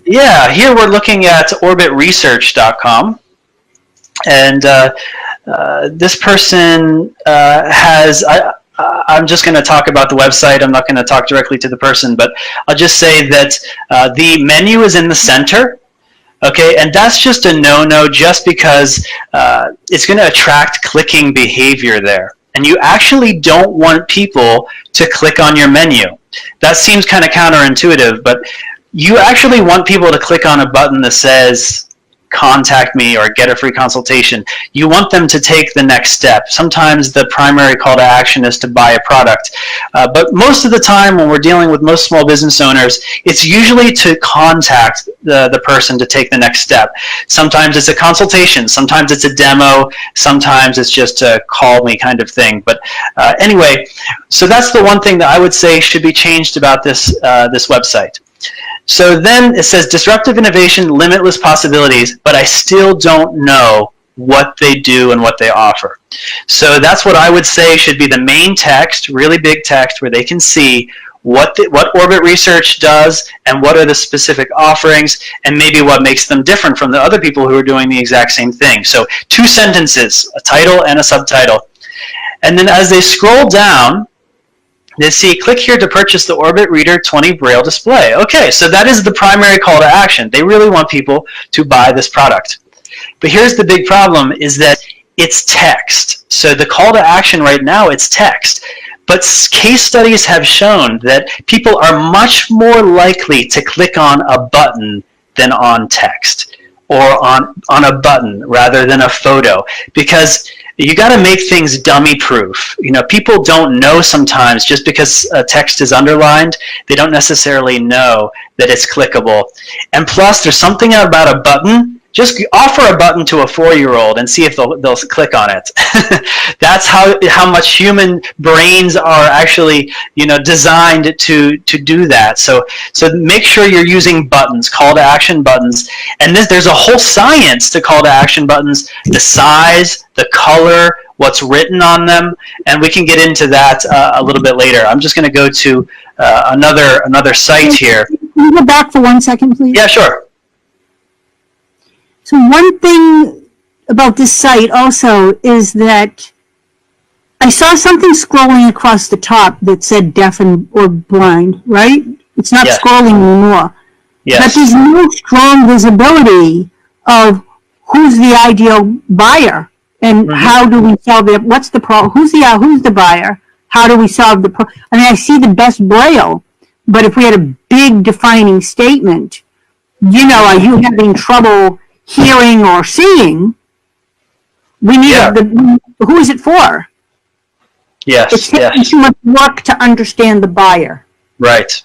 Yeah, here we're looking at orbitresearch.com, and this person has. I'm just going to talk about the website. I'm not going to talk directly to the person, but I'll just say that the menu is in the center. Okay, and that's just a no-no just because it's going to attract clicking behavior there. And you actually don't want people to click on your menu. That seems kind of counterintuitive, but you actually want people to click on a button that says contact me or get a free consultation. You want them to take the next step. Sometimes the primary call to action is to buy a product. But most of the time when we're dealing with most small business owners, it's usually to contact the person to take the next step. Sometimes it's a consultation, sometimes it's a demo, sometimes it's just a call me kind of thing. But anyway, so that's the one thing that I would say should be changed about this website. So then it says disruptive innovation, limitless possibilities, but I still don't know what they do and what they offer. So that's what I would say should be the main text, really big text, where they can see what Orbit Research does and what are the specific offerings and maybe what makes them different from the other people who are doing the exact same thing. So 2 sentences, a title and a subtitle. And then as they scroll down, they see, click here to purchase the Orbit Reader 20 Braille display. Okay, so that is the primary call to action. They really want people to buy this product. But here's the big problem, is that it's text. So the call to action right now, it's text. But case studies have shown that people are much more likely to click on a button than on text, or on a button rather than a photo, because you got to make things dummy proof. You know, people don't know sometimes just because text is underlined, they don't necessarily know that it's clickable. And plus, there's something about a button. Just offer a button to a 4-year-old and see if they'll click on it. That's how much human brains are actually, you know, designed to do that. So make sure you're using buttons, call to action buttons. And there's a whole science to call to action buttons, the size, the color, what's written on them, and we can get into that a little bit later. I'm just going to go to another site here. Can you go back for 1 second, please? Yeah, sure. So one thing about this site also is that I saw something scrolling across the top that said deaf or blind, right? It's not scrolling anymore. Yes. But there's no strong visibility of who's the ideal buyer and how do we solve it? What's the problem? Who's the buyer? How do we solve the problem? I mean, I see the best Braille, but if we had a big defining statement, you know, are you having trouble hearing or seeing? We need who is it for? Yes, it's taking too much work to understand the buyer. Right.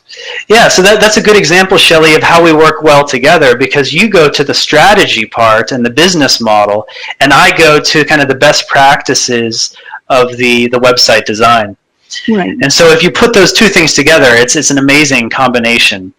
Yeah, so that's a good example, Shelly, of how we work well together, because you go to the strategy part and the business model, and I go to kind of the best practices of the website design. Right. And so if you put those two things together, it's an amazing combination.